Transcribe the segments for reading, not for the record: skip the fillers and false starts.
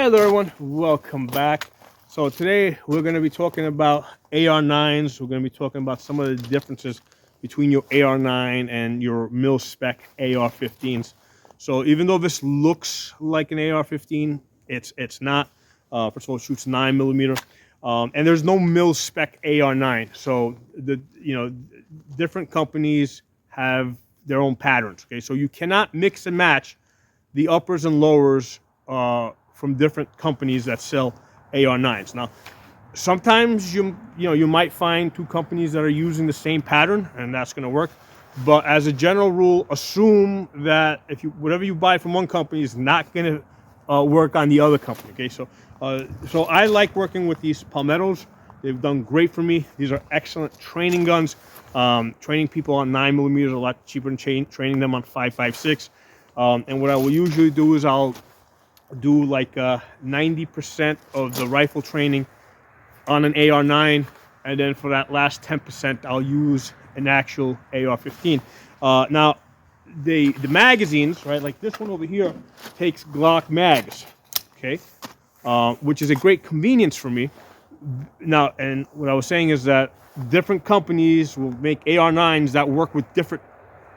Hello everyone, welcome back. So today we're going to be talking about AR-9s. We're going to be talking about some of the differences between your AR-9 and your mil-spec AR-15s. So even though this looks like an AR-15, it's not. First of all, it shoots 9mm, and there's no mil-spec AR-9. So different companies have their own patterns. Okay, so you cannot mix and match the uppers and lowers from different companies that sell AR-9s. Now, sometimes you might find two companies that are using the same pattern, and that's going to work. But as a general rule, assume that whatever you buy from one company is not going to work on the other company. Okay, so I like working with these Palmettos. They've done great for me. These are excellent training guns. Training people on 9mm is a lot cheaper than training them on 5.56. And what I will usually do is I'll do like 90% of the rifle training on an AR-9, and then for that last 10% I'll use an actual AR-15. Now the magazines, right, like this one over here takes Glock mags, okay, which is a great convenience for me. Now, and what I was saying is that different companies will make AR-9s that work with different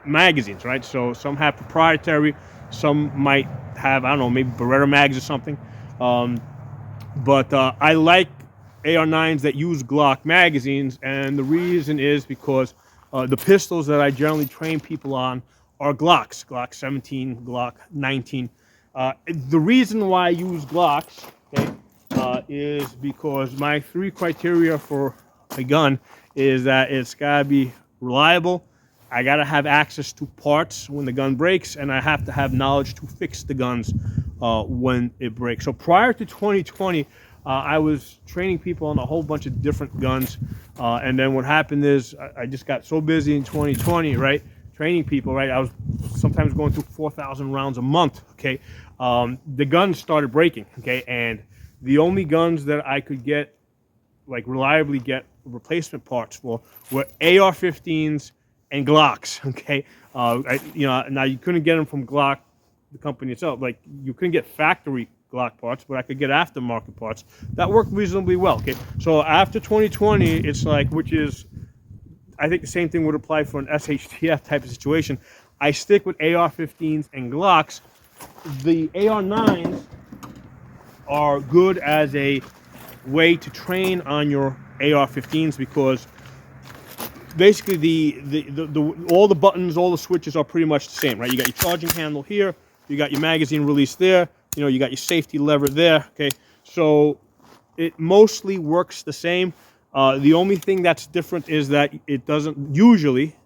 magazines, right? So some have proprietary, some might have, I don't know, maybe Beretta mags or something. But I like AR-9s that use Glock magazines, and the reason is because the pistols that I generally train people on are Glocks, Glock 17, Glock 19. The reason why I use Glocks, okay, is because my 3 criteria for a gun is that it's gotta be reliable, I gotta have access to parts when the gun breaks, and I have to have knowledge to fix the guns when it breaks. So prior to 2020, I was training people on a whole bunch of different guns, and then what happened is I just got so busy in 2020, right, training people, right, I was sometimes going through 4,000 rounds a month, okay. The guns started breaking, okay, and the only guns that I could get, like reliably get replacement parts for, were AR-15s and Glocks, okay? Now you couldn't get them from Glock, the company itself. Like, you couldn't get factory Glock parts, but I could get aftermarket parts that worked reasonably well, okay? So after 2020, it's like, which is, I think the same thing would apply for an SHTF type of situation. I stick with AR-15s and Glocks. The AR-9s are good as a way to train on your AR-15s because basically all the buttons, all the switches are pretty much the same, right? You got your charging handle here, you got your magazine release there, you got your safety lever there, okay? So it mostly works the same. The only thing that's different is that it doesn't usually,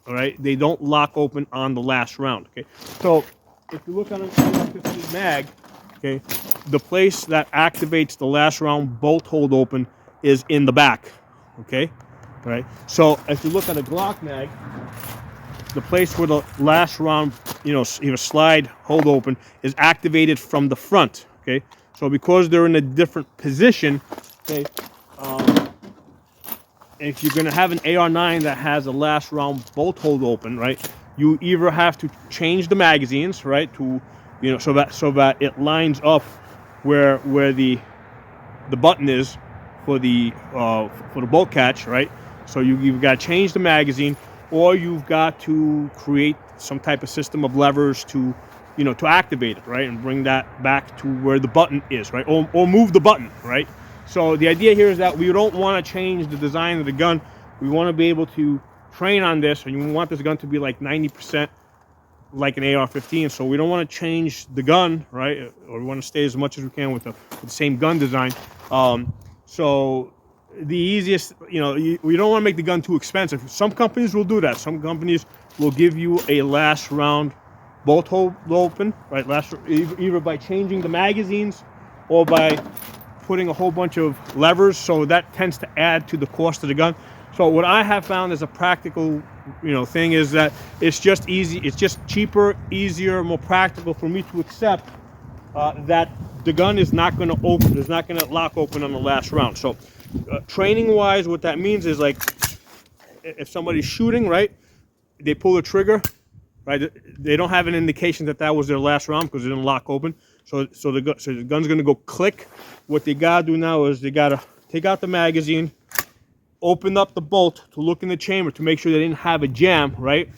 all right, they don't lock open on the last round, okay? So if you look on an AR-15 mag, okay, the place that activates the last round bolt hold open is in the back, okay? Right. So if you look at a Glock mag, the place where the last round, either slide, hold open, is activated from the front. Okay. So because they're in a different position, okay, if you're going to have an AR-9 that has a last round bolt hold open, right, you either have to change the magazines, right, to, so that it lines up where the button is for the bolt catch, right. So you've got to change the magazine, or you've got to create some type of system of levers to, to activate it, right, and bring that back to where the button is, right, or move the button, right. So the idea here is that we don't want to change the design of the gun. We want to be able to train on this, and you want this gun to be like 90% like an AR-15. So we don't want to change the gun, right, or we want to stay as much as we can with the same gun design. So the easiest, we don't want to make the gun too expensive. Some companies will do that. Some companies will give you a last round bolt hold open, right? Either by changing the magazines or by putting a whole bunch of levers. So that tends to add to the cost of the gun. So what I have found as a practical, thing is that it's just easy. It's just cheaper, easier, more practical for me to accept that the gun is not going to open, is not going to lock open on the last round. So training wise, what that means is, like, if somebody's shooting, right, they pull the trigger, right? They don't have an indication that that was their last round because it didn't lock open. So the gun's gonna go click. What they gotta do now is they gotta take out the magazine, open up the bolt to look in the chamber to make sure they didn't have a jam, right?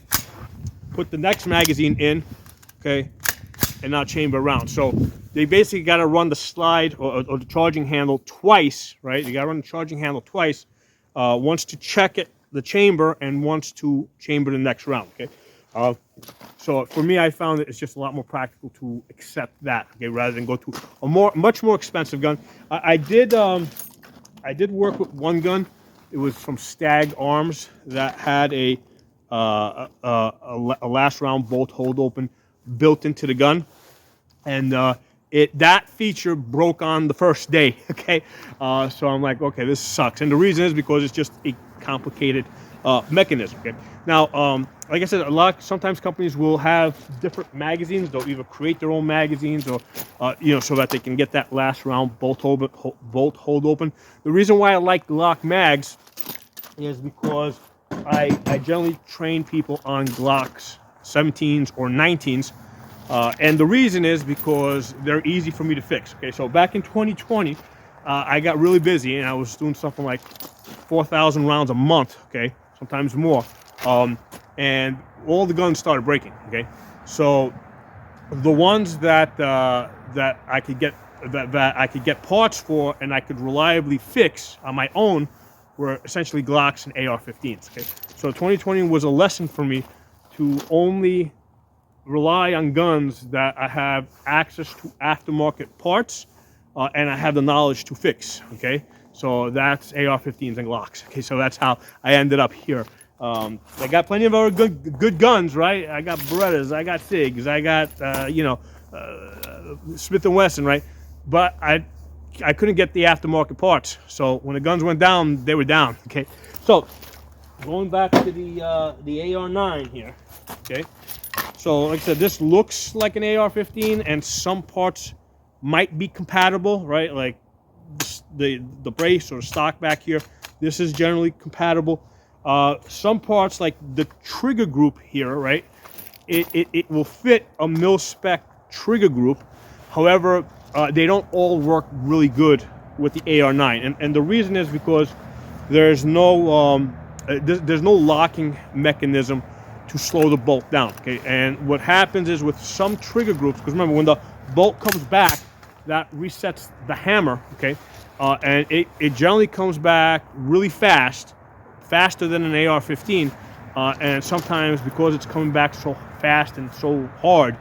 Put the next magazine in, okay, and now chamber around. So they basically got to run the slide or the charging handle twice, right? You got to run the charging handle twice, once to check it, the chamber, and once to chamber the next round, okay? So for me, I found that it's just a lot more practical to accept that, okay, rather than go to a much more expensive gun. I did work with one gun. It was from Stag Arms that had a last round bolt hold open built into the gun, and that feature broke on the first day. Okay, so I'm like, okay, this sucks, and the reason is because it's just a complicated mechanism. Okay, now like I said, sometimes companies will have different magazines. They'll either create their own magazines or so that they can get that last round bolt hold open. The reason why I like Glock mags is because I generally train people on Glocks 17s or 19s, and the reason is because they're easy for me to fix. Okay, so back in 2020, I got really busy and I was doing something like 4,000 rounds a month. Okay, sometimes more, and all the guns started breaking. Okay, so the ones that I could get that I could get parts for and I could reliably fix on my own were essentially Glocks and AR-15s. Okay, so 2020 was a lesson for me to only rely on guns that I have access to aftermarket parts and I have the knowledge to fix. Okay, so that's AR-15s and Glocks. Okay, so that's how I ended up here. I got plenty of other good guns, right? I got Berettas, I got SIGs, I got Smith & Wesson, right? But I couldn't get the aftermarket parts. So when the guns went down, they were down. Okay, so going back to the AR-9 here. Okay, so like I said, this looks like an AR-15, and some parts might be compatible, right? Like the brace or the stock back here. This is generally compatible. Some parts, like the trigger group here, right? It will fit a mil-spec trigger group. However, they don't all work really good with the AR-9, and the reason is because there's no locking mechanism to slow the bolt down. Okay, and what happens is with some trigger groups, because remember, when the bolt comes back, that resets the hammer. Okay, and it generally comes back really fast, faster than an AR-15, and sometimes because it's coming back so fast and so hard,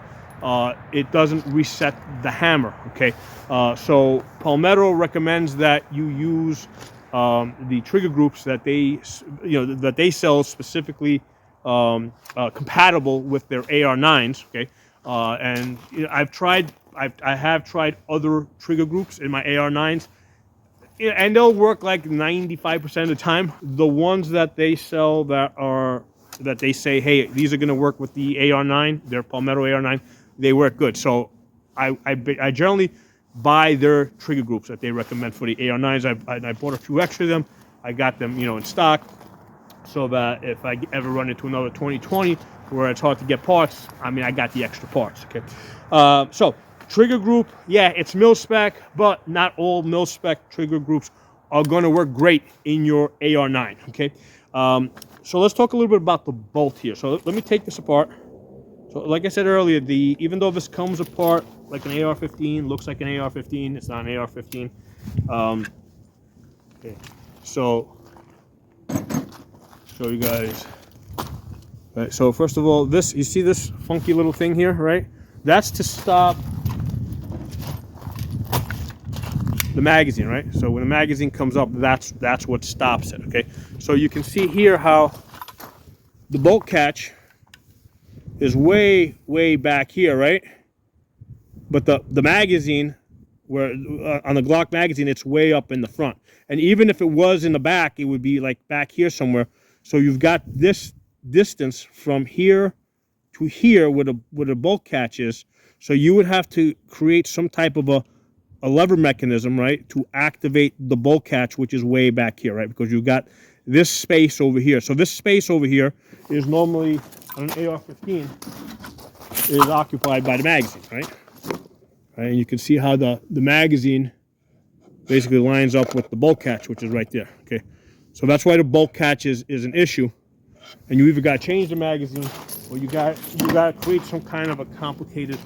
it doesn't reset the hammer. Okay, so Palmetto recommends that you use the trigger groups that they sell specifically compatible with their AR-9s. Okay, and I have tried other trigger groups in my AR-9s, and they'll work like 95% of the time. The ones that they sell that they say, hey, these are going to work with the AR-9, their Palmetto AR-9, they work good. So I generally buy their trigger groups that they recommend for the AR-9s. I bought a few extra of them. I got them, in stock, so that if I ever run into another 2020 where it's hard to get parts, I got the extra parts. Okay, so trigger group, yeah, it's mil-spec, but not all mil-spec trigger groups are going to work great in your AR-9. Okay, so let's talk a little bit about the bolt here. So let me take this apart. So like I said earlier, even though this comes apart like an AR-15, looks like an AR-15, it's not an AR-15. Okay, so show you guys. All right, so first of all, you see this funky little thing here, right? That's to stop the magazine, right? So when the magazine comes up, that's what stops it. Okay, so you can see here how the bolt catch is way back here, right? But the magazine, where on the Glock magazine, it's way up in the front. And even if it was in the back, it would be like back here somewhere. So you've got this distance from here to here where the bolt catch is. So you would have to create some type of a lever mechanism, right, to activate the bolt catch, which is way back here, right? Because you've got this space over here. So this space over here is normally on an AR-15 is occupied by the magazine, right? And you can see how the magazine basically lines up with the bolt catch, which is right there. Okay, so that's why the bolt catch is an issue, and you either got to change the magazine or you got to create some kind of a complicated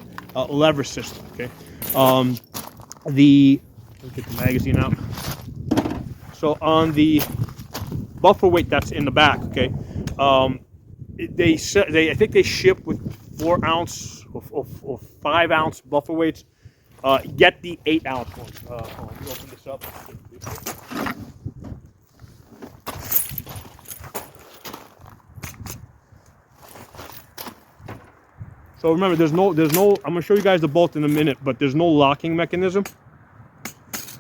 lever system. Okay, let me get the magazine out. So on the buffer weight that's in the back, okay, I think they ship with 4 ounce or 5 ounce buffer weights. Get the 8 ounce one. Let me open this up. So remember, there's no. I'm gonna show you guys the bolt in a minute, but there's no locking mechanism.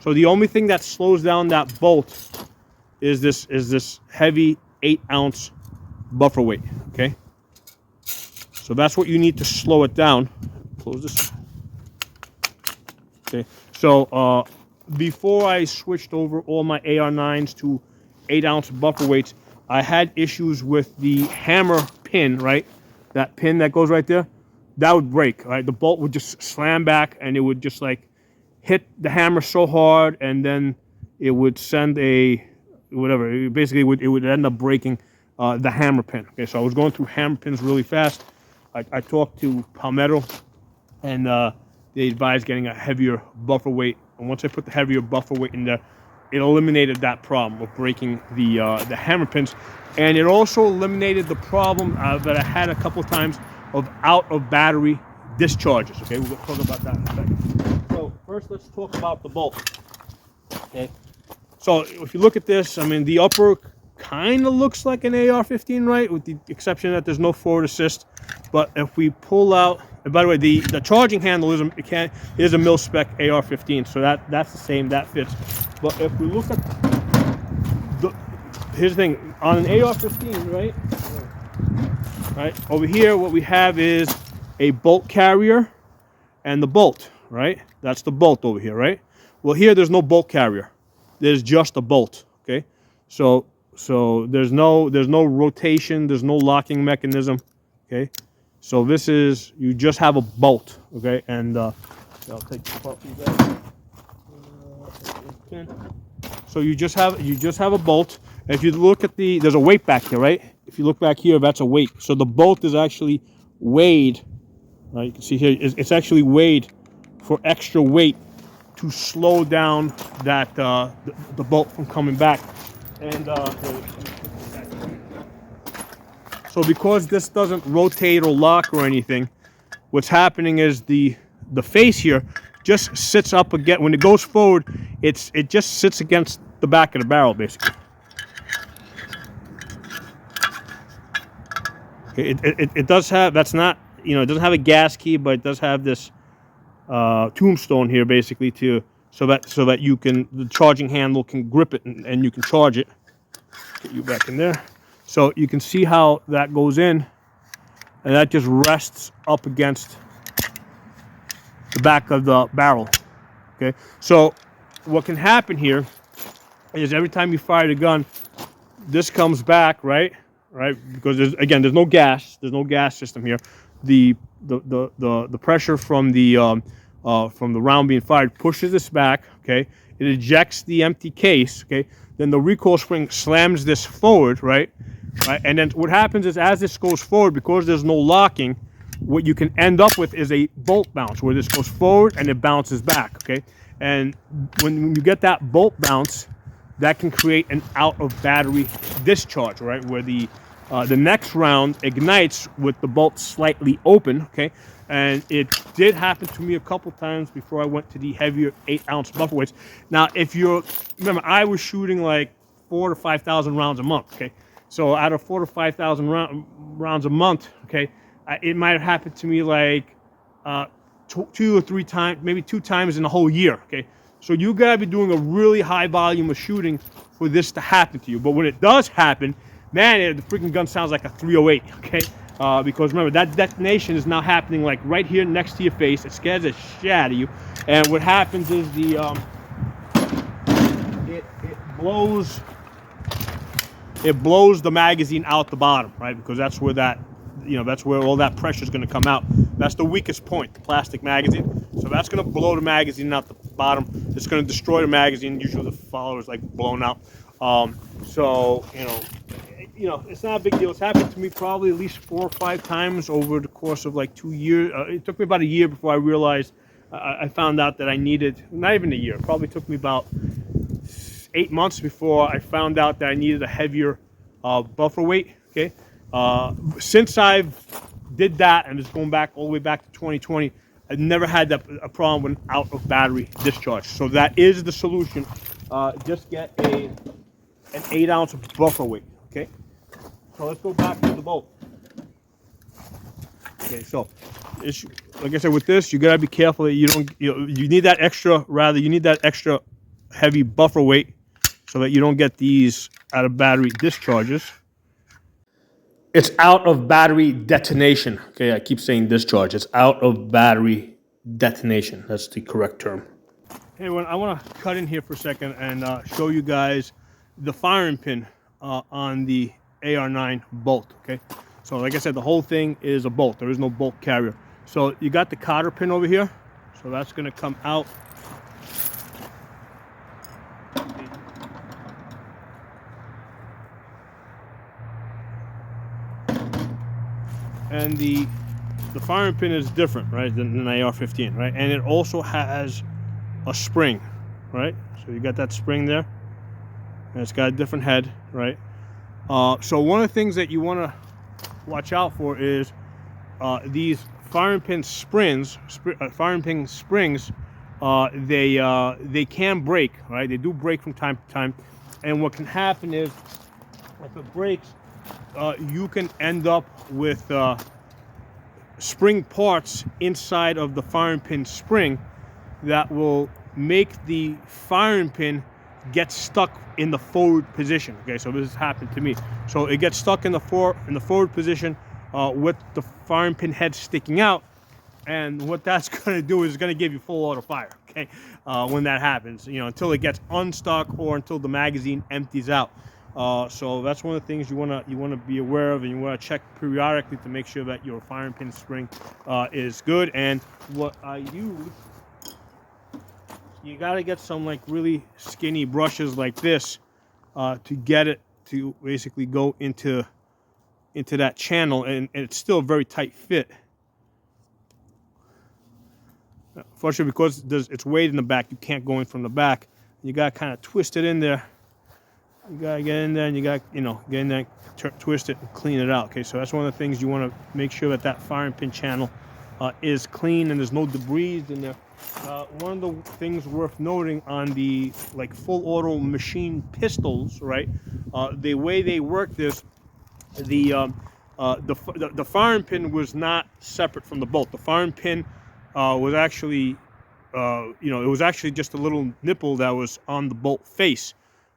So the only thing that slows down that bolt is this heavy 8 ounce buffer weight. Okay. So that's what you need to slow it down. Close this. Okay. So before I switched over all my AR-9s to 8 ounce buffer weights, I had issues with the hammer pin, right? That pin that goes right there, that would break, right? The bolt would just slam back and it would just like hit the hammer so hard, and then it would send a whatever. Basically, it would end up breaking the hammer pin. Okay, so I was going through hammer pins really fast. I talked to Palmetto, and they advised getting a heavier buffer weight. And once I put the heavier buffer weight in there, it eliminated that problem of breaking the hammer pins, and it also eliminated the problem that I had a couple of times of out of battery discharges. Okay, we'll talk about that in a second. So first, let's talk about the bolt. Okay, so if you look at this, I mean, the upper kind of looks like an AR-15, right? With the exception that there's no forward assist. But if we pull out, and by the way, the charging handle is a mil spec AR-15, so that's the same, that fits. But if we look at here's the thing, on an AR-15, right over here, what we have is a bolt carrier and the bolt, right? That's the bolt over here, right? Well, here there's no bolt carrier. There's just a bolt. Okay, so there's no rotation, there's no locking mechanism. Okay, so this is, you just have a bolt. Okay, and I'll take this part for you guys. So you just have a bolt. And if you look at there's a weight back here, right? If you look back here, that's a weight. So the bolt is actually weighed. Right, you can see here it's actually weighed for extra weight to slow down that the bolt from coming back. And so because this doesn't rotate or lock or anything, what's happening is the face here just sits up again. When it goes forward, it just sits against the back of the barrel, basically. It does have, that's not, it doesn't have a gas key, but it does have this tombstone here, basically, so that you can, the charging handle can grip it and you can charge it. Get you back in there. So you can see how that goes in, and that just rests up against the back of the barrel. Okay, so what can happen here is every time you fire the gun, this comes back, right, because there's no gas system here. The pressure from the round being fired pushes this back. Okay, it ejects the empty case. Okay, then the recoil spring slams this forward, right, and then what happens is, as this goes forward, because there's no locking, what you can end up with is a bolt bounce, where this goes forward and it bounces back. Okay, and when you get that bolt bounce, that can create an out of battery discharge, right, where the next round ignites with the bolt slightly open. Okay, and it did happen to me a couple times before I went to the heavier 8 ounce buffer weights. Now, remember, I was shooting like 4,000 to 5,000 rounds a month. Okay, so out of 4,000 to 5,000 rounds a month, okay, it might have happened to me like 2 or 3 times, maybe 2 times in a whole year. Okay, so you gotta be doing a really high volume of shooting for this to happen to you. But when it does happen, man, the freaking gun sounds like a 308. Okay, because remember, that detonation is now happening like right here next to your face. It scares the shit out of you, and what happens is it blows the magazine out the bottom, right? Because that's where that that's where all that pressure is going to come out. That's the weakest point, the plastic magazine. So that's going to blow the magazine out the bottom. It's going to destroy the magazine. Usually the follower is like blown out. So it's not a big deal. It's happened to me probably at least 4 or 5 times over the course of like 2 years. It took me about a year before I realized. I found out that I needed, not even a year, it probably took me about 8 months before I found out that I needed a heavier buffer weight. Okay, since I've did that, and it's going back all the way back to 2020, I've never had a problem with out of battery discharge. So that is the solution. Just get an 8-ounce buffer weight. Okay, so let's go back to the bolt. Okay, so like I said, with this, you gotta be careful that you don't. You need that extra heavy buffer weight so that you don't get these out of battery discharges. It's out of battery detonation. Okay, I keep saying discharge. It's out of battery detonation. That's the correct term. Hey, everyone, I want to cut in here for a second and show you guys the firing pin on the AR-9 bolt. Okay. So like I said, the whole thing is a bolt. There is no bolt carrier. So you got the cotter pin over here. So that's going to come out. And the firing pin is different, right, than an AR-15, right? And it also has a spring, right? So you got that spring there. And it's got a different head, right? So one of the things that you want to watch out for is these firing pin springs. They can break, right? They do break from time to time, and what can happen is if it breaks, you can end up with spring parts inside of the firing pin spring that will make the firing pin get stuck in the forward position. Okay, so this has happened to me. So it gets stuck in the forward position with the firing pin head sticking out, and what that's going to do is going to give you full auto fire. Okay, when that happens, until it gets unstuck or until the magazine empties out. So that's one of the things you want to be aware of, and you want to check periodically to make sure that your firing pin spring is good. And what I use, you got to get some like really skinny brushes like this to get it to basically go into that channel, and it's still a very tight fit. Unfortunately, because it's weight in the back, you can't go in from the back. You got to kind of twist it in there. You got to get in there, and you got get in there, twist it, and clean it out. Okay, so that's one of the things you want to make sure that firing pin channel is clean and there's no debris in there. One of the things worth noting on the full auto machine pistols, right? The way they work this, the firing pin was not separate from the bolt. The firing pin was actually, it was actually just a little nipple that was on the bolt face.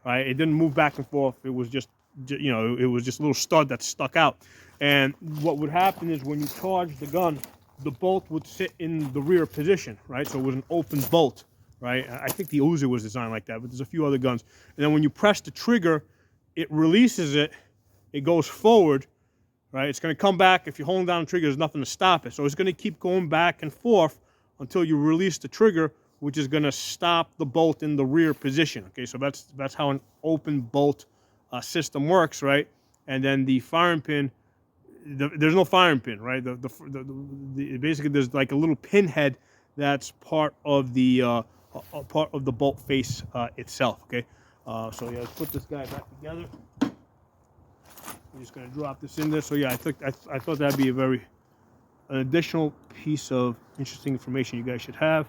Right? It didn't move back and forth. It was just, it was just a little stud that stuck out. And what would happen is when you charge the gun, the bolt would sit in the rear position, right? So it was an open bolt, right? I think the Uzi was designed like that, but there's a few other guns. And then when you press the trigger, it releases it. It goes forward, right? It's going to come back. If you're holding down the trigger, there's nothing to stop it. So it's going to keep going back and forth until you release the trigger, which is going to stop the bolt in the rear position. Okay, so that's how an open bolt system works, right? And then the firing pin, there's no firing pin, right? Basically there's like a little pin head that's part of the bolt face itself. Okay, so yeah, let's put this guy back together. I'm just going to drop this in there. So yeah, I thought that'd be an additional piece of interesting information you guys should have.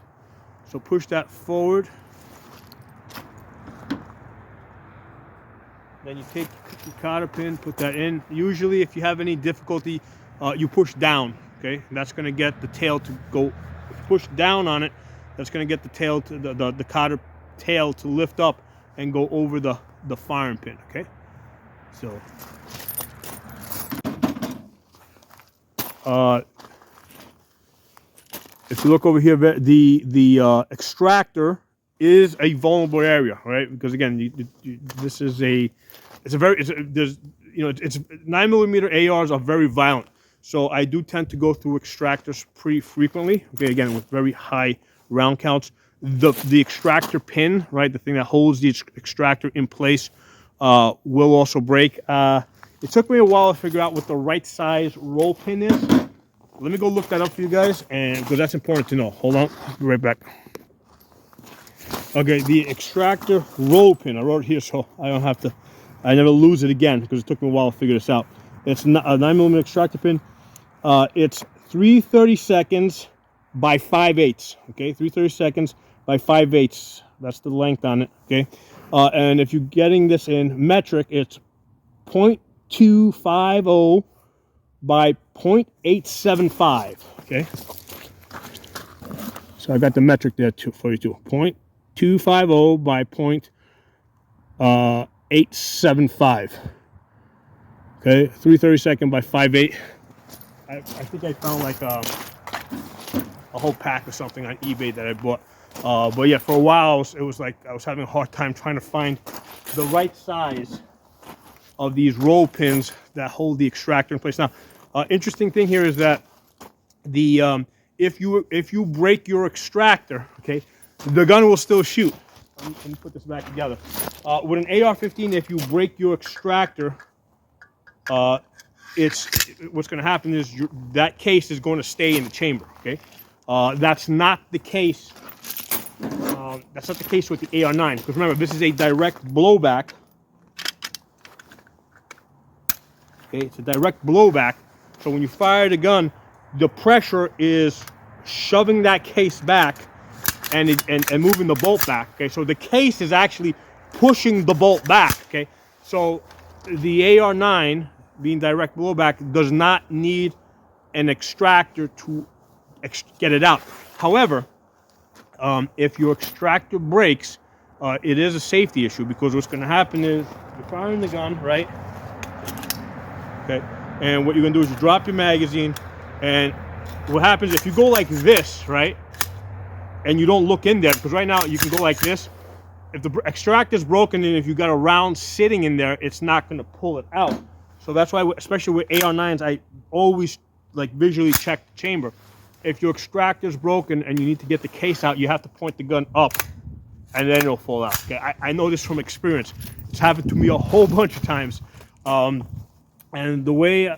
So push that forward. Then you take the cotter pin, put that in. Usually if you have any difficulty, you push down, okay? And that's gonna get the tail to go, if you push down on it, that's gonna get the tail to the cotter tail to lift up and go over the firing pin, okay? So, if you look over here, the extractor is a vulnerable area, right? Because again, this is there's 9mm ARs are very violent. So I do tend to go through extractors pretty frequently. Okay, again, with very high round counts. The extractor pin, right, the thing that holds the extractor in place, will also break. It took me a while to figure out what the right size roll pin is. Let me go look that up for you guys, and because that's important to know. Hold on, I'll be right back. Okay, the extractor roll pin. I wrote it here so I don't have to. I never lose it again because it took me a while to figure this out. It's a 9mm extractor pin. It's 3/32 by 5/8. Okay, 3/32 by 5/8. That's the length on it. Okay, and if you're getting this in metric, it's 0.250 by 0.875. Okay, so I got the metric there too for you too. 0.250 by 0.875. Okay, 3/32 by 5/8. I think I found like a whole pack or something on eBay that I bought. But yeah, for a while it was like I was having a hard time trying to find the right size of these roll pins that hold the extractor in place. Now, interesting thing here is that the if you break your extractor, okay, the gun will still shoot. Let me put this back together. With an AR-15, if you break your extractor, what's going to happen is that case is going to stay in the chamber. Okay, that's not the case. That's not the case with the AR-9, because remember, this is a direct blowback. Okay, it's a direct blowback. So when you fire the gun, the pressure is shoving that case back and moving the bolt back. Okay, so the case is actually pushing the bolt back. Okay, so the AR-9, being direct blowback, does not need an extractor to get it out. However, if your extractor breaks, it is a safety issue, because what's going to happen is you're firing the gun, right? Okay, and what you're going to do is you drop your magazine, and what happens if you go like this, right? And you don't look in there, because right now you can go like this. If the extractor is broken and if you got a round sitting in there, it's not going to pull it out. So that's why, especially with AR-9s, I always like visually check the chamber. If your extractor is broken and you need to get the case out, you have to point the gun up, and then it'll fall out. Okay, I know this from experience. It's happened to me a whole bunch of times. And the way,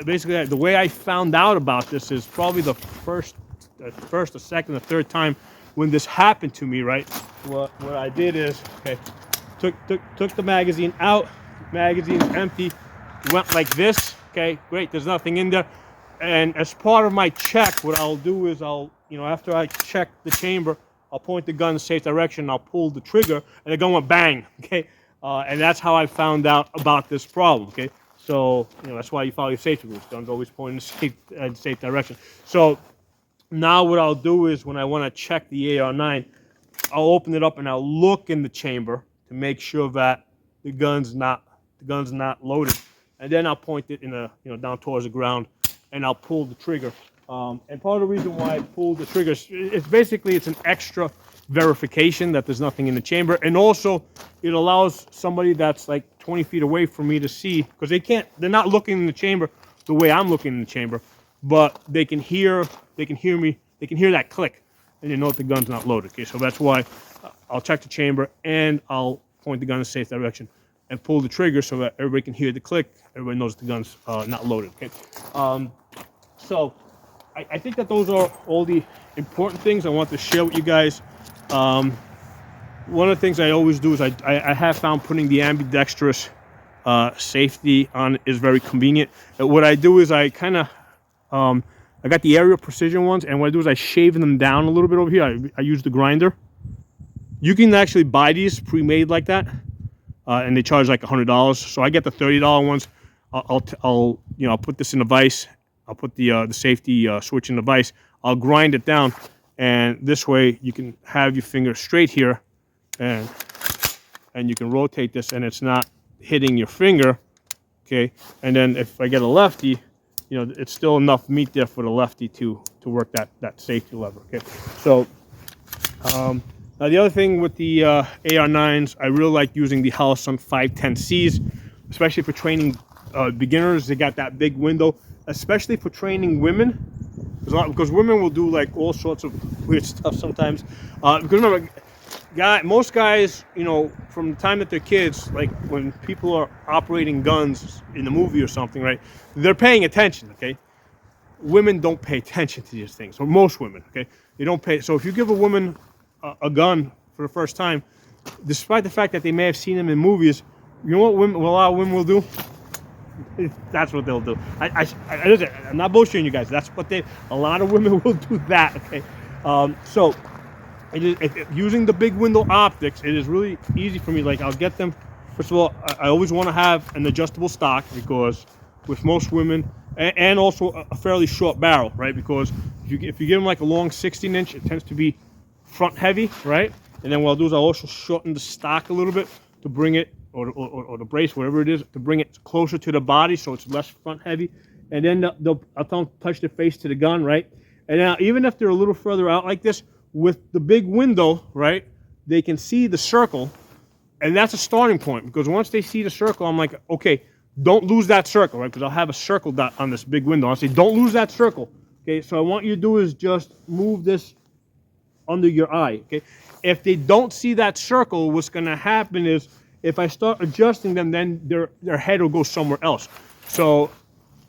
basically, the way I found out about this is probably the first, or second, or third time when this happened to me. Right? What I did is, okay, took the magazine out. Magazine's empty. Went like this. Okay, great. There's nothing in there. And as part of my check, what I'll do is after I check the chamber, I'll point the gun in the safe direction. I'll pull the trigger, and the gun went bang. Okay, and that's how I found out about this problem. Okay. So, that's why you follow your safety rules. Guns always point in the safe direction. So now what I'll do is when I want to check the AR-9, I'll open it up and I'll look in the chamber to make sure that the gun's not loaded. And then I'll point it down towards the ground, and I'll pull the trigger. And part of the reason why I pull the trigger is it's an extra verification that there's nothing in the chamber, and also it allows somebody that's like 20 feet away from me to see, because they're not looking in the chamber the way I'm looking in the chamber, but they can hear me, they can hear that click, and they know that the gun's not loaded. Okay, so that's why I'll check the chamber, and I'll point the gun in a safe direction and pull the trigger so that everybody can hear the click. Everybody knows the gun's not loaded. Okay, so I think that those are all the important things I want to share with you guys. One of the things I always do is I have found putting the ambidextrous safety on is very convenient. What I do is I kind of I got the aerial precision ones, and what I do is I shave them down a little bit over here. I use the grinder. You can actually buy these pre-made like that, and they charge like $100. So I get the $30 ones. I'll put this in a vise. I'll put the safety switch in the vise. I'll grind it down, and this way you can have your finger straight here, and you can rotate this, and it's not hitting your finger. Okay, and then if I get a lefty, it's still enough meat there for the lefty to work that safety lever. Okay, so now the other thing with the AR-9s, I really like using the Holosun 510Cs, especially for training beginners, they got that big window, especially for training women. Because women will do like all sorts of weird stuff sometimes. Because remember, most guys, you know, from the time that they're kids, like when people are operating guns in a movie or something, right? They're paying attention, okay? Women don't pay attention to these things, or most women, okay? They don't pay. So if you give a woman a gun for the first time, despite the fact that they may have seen them in movies, you know what a lot of women will do? That's what they'll do. I'm not bullshitting you guys. That's what a lot of women will do that, okay? So using the big window optics, it is really easy for me. Like, I'll get them. First of all, I always want to have an adjustable stock, because with most women, and also a fairly short barrel, right? Because if you give them like a long 16-inch, it tends to be front heavy, right? And then what I'll do is I'll also shorten the stock a little bit to bring it, or the brace, whatever it is, to bring it closer to the body so it's less front heavy. And then I'll tell them to touch their face to the gun, right? And now, even if they're a little further out like this, with the big window, right, they can see the circle, and that's a starting point, because once they see the circle, I'm like, okay, don't lose that circle, right? Because I'll have a circle dot on this big window. I'll say, don't lose that circle, okay? So I want you to do is just move this under your eye, okay? If they don't see that circle, what's going to happen is, if I start adjusting them, then their head will go somewhere else. So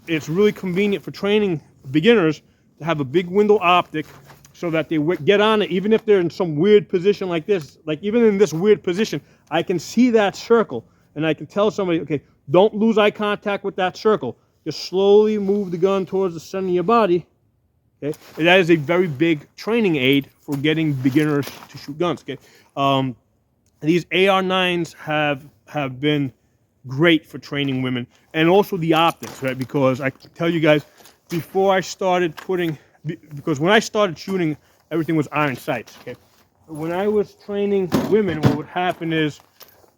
it's really convenient for training beginners to have a big window optic, so that they get on it, even if they're in some weird position like this. Like, even in this weird position, I can see that circle, and I can tell somebody, okay, don't lose eye contact with that circle. Just slowly move the gun towards the center of your body. Okay, and that is a very big training aid for getting beginners to shoot guns. Okay, these AR-9s have been great for training women, and also the optics, right? Because I can tell you guys, before I started because when I started shooting, everything was iron sights. Okay, when I was training women, what would happen is,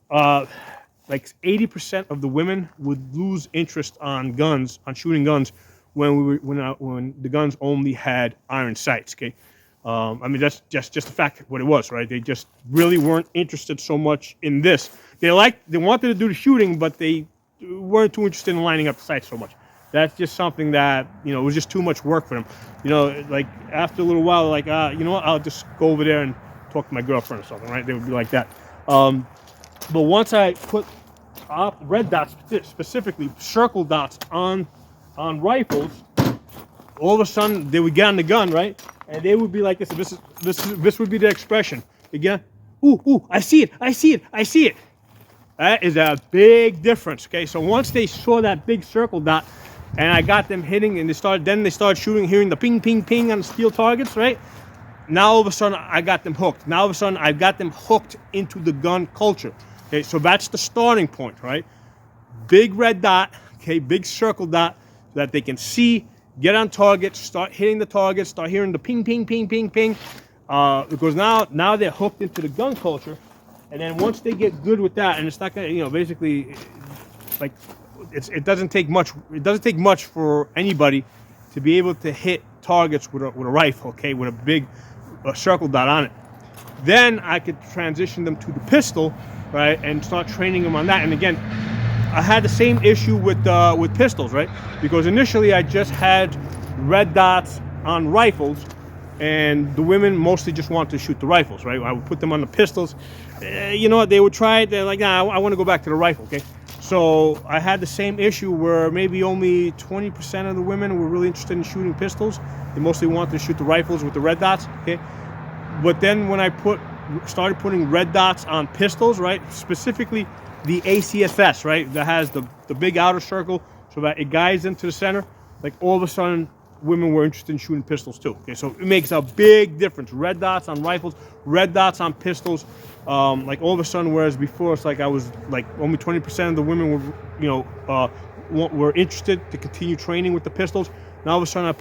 like 80% of the women would lose interest on guns, on shooting guns, when the guns only had iron sights. Okay, I mean, that's just a fact of what it was, right? They just really weren't interested so much in this. They wanted to do the shooting, but they weren't too interested in lining up the sights so much. That's just something that, you know, it was just too much work for them. You know, like after a little while, like, you know what, I'll just go over there and talk to my girlfriend or something, right? They would be like that. But once I put red dots, specifically circle dots on rifles, all of a sudden they would get on the gun, right? And they would be like this. This would be the expression. Again, ooh, I see it, I see it, I see it. That is a big difference. Okay, so once they saw that big circle dot, and I got them hitting, and they started shooting, hearing the ping, ping, ping on the steel targets, right? Now all of a sudden I got them hooked. Now all of a sudden I've got them hooked into the gun culture. Okay, so that's the starting point, right? Big red dot, okay, big circle dot, so that they can see, get on target, start hitting the target, start hearing the ping, ping, ping, ping, ping. Because now they're hooked into the gun culture, and then once they get good with that, and it's not gonna, you know, basically, like, it doesn't take much. It doesn't take much for anybody to be able to hit targets with a rifle, okay, with a big circle dot on it. Then I could transition them to the pistol, right, and start training them on that. And again, I had the same issue with pistols, right? Because initially I just had red dots on rifles, and the women mostly just wanted to shoot the rifles, right? I would put them on the pistols. You know what? They would try it. They're like, nah, I want to go back to the rifle, okay? So I had the same issue where maybe only 20% of the women were really interested in shooting pistols. They mostly wanted to shoot the rifles with the red dots, okay? But then when I started putting red dots on pistols, right? Specifically the ACSS, right? That has the big outer circle so that it guides into the center. Like, all of a sudden, women were interested in shooting pistols too. Okay, so it makes a big difference. Red dots on rifles, red dots on pistols. Like, all of a sudden, whereas before it's like I was like only 20% of the women were, you know, were interested to continue training with the pistols. Now all of a sudden I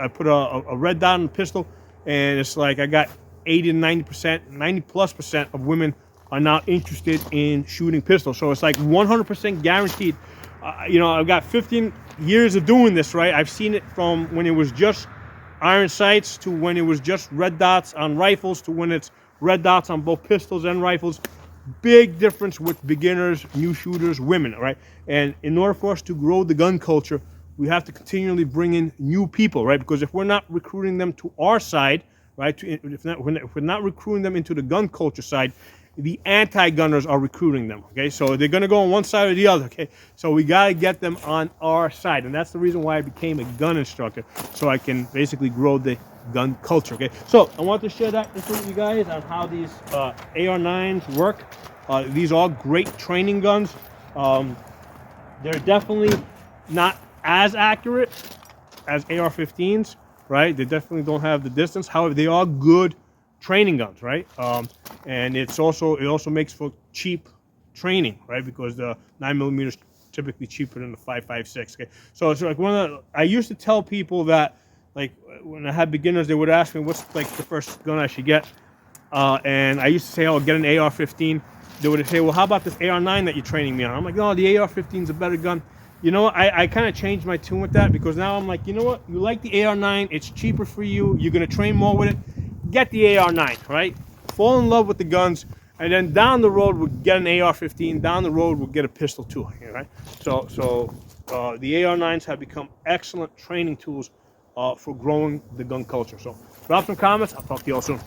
put a red dot on the pistol, and it's like I got 80 to 90%, 90+% of women are now interested in shooting pistols. So it's like 100% guaranteed. You know, I've got 15 years of doing this, right? I've seen it from when it was just iron sights to when it was just red dots on rifles to when it's red dots on both pistols and rifles. big difference with beginners, new shooters, women, right? And in order for us to grow the gun culture, we have to continually bring in new people, right? Because if we're not recruiting them to our side, right, if we're not recruiting them into the gun culture side, the anti-gunners are recruiting them, okay? So they're gonna go on one side or the other, okay? So we gotta get them on our side, and that's the reason why I became a gun instructor, so I can basically grow the gun culture, okay? So I want to share that with you guys on how these AR-9s work. These are great training guns. They're definitely not as accurate as AR-15s, right? They definitely don't have the distance. However, they are good training guns, right? And it also makes for cheap training, right? Because the 9mm is typically cheaper than the 5.56. Okay, so it's like I used to tell people that, like, when I had beginners, they would ask me what's like the first gun I should get, and I used to say, "Oh, get an AR-15." They would say, "Well, how about this AR-9 that you're training me on?" I'm like, "No, the AR-15 is a better gun." You know, I kind of changed my tune with that, because now I'm like, you know what? You like the AR-9, it's cheaper for you, you're going to train more with it. Get the AR-9, right? Fall in love with the guns, and then down the road we'll get an AR-15. Down the road we'll get a pistol too, right? So the AR-9s have become excellent training tools for growing the gun culture. So drop some comments. I'll talk to you all soon.